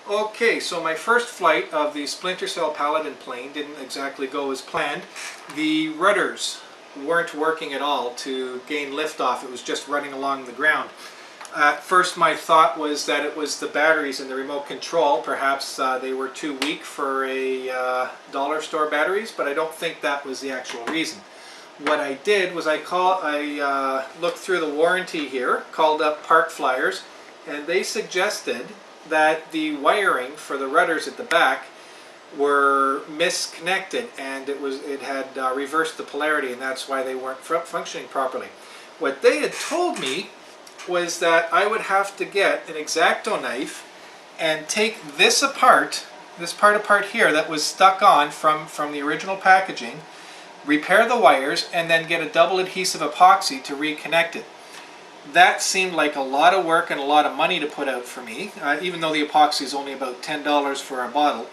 Okay, so my first flight of the Splinter Cell Paladin plane didn't exactly go as planned. The rudders weren't working at all to gain liftoff. It was just running along the ground. At first my thought was that it was the batteries in the remote control. Perhaps they were too weak for a dollar store batteries, but I don't think that was the actual reason. What I did was I looked through the warranty here, called up Park Flyers, and they suggested that the wiring for the rudders at the back were misconnected, and it had reversed the polarity, and that's why they weren't functioning properly. What they had told me was that I would have to get an X-Acto knife and take this apart, this part apart here that was stuck on from the original packaging, repair the wires, and then get a double adhesive epoxy to reconnect it. That seemed like a lot of work and a lot of money to put out for me, even though the epoxy is only about $10 for a bottle.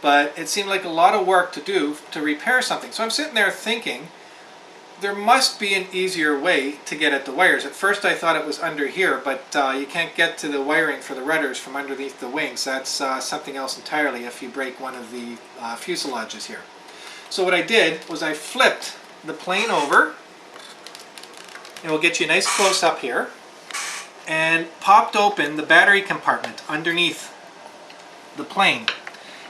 But it seemed like a lot of work to do to repair something. So I'm sitting there thinking, there must be an easier way to get at the wires. At first I thought it was under here, but you can't get to the wiring for the rudders from underneath the wings. That's something else entirely if you break one of the fuselages here. So what I did was I flipped the plane over, and we'll get you a nice close-up here, and popped open the battery compartment underneath the plane.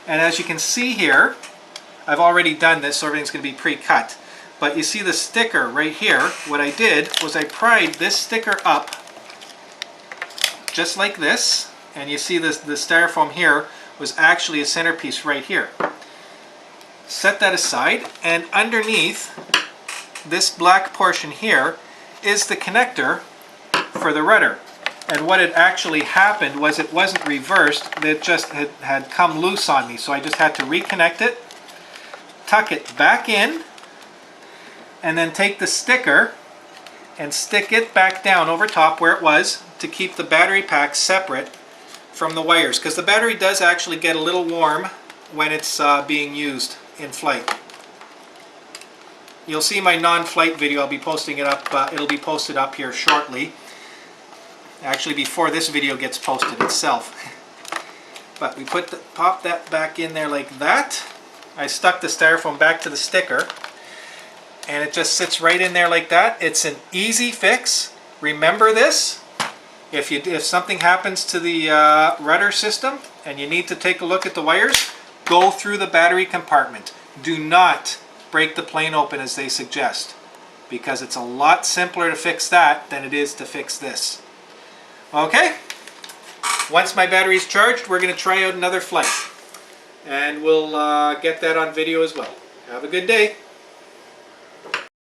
And as you can see here, I've already done this, so everything's going to be pre-cut. But you see the sticker right here. What I did was I pried this sticker up just like this, and you see this, the styrofoam here was actually a centerpiece right here. Set that aside, and underneath this black portion here is the connector for the rudder. And what had actually happened was it wasn't reversed, it just had come loose on me. So I just had to reconnect it, tuck it back in, and then take the sticker and stick it back down over top where it was to keep the battery pack separate from the wires. Because the battery does actually get a little warm when it's being used in flight. You'll see my non-flight video. I'll be posting it up. It'll be posted up here shortly. Actually, before this video gets posted itself. But we pop that back in there like that. I stuck the styrofoam back to the sticker, and it just sits right in there like that. It's an easy fix. Remember this. If something happens to the rudder system and you need to take a look at the wires, go through the battery compartment. Do not break the plane open as they suggest, because it's a lot simpler to fix that than it is to fix this. Okay? Once my battery's charged, we're going to try out another flight, and we'll get that on video as well. Have a good day.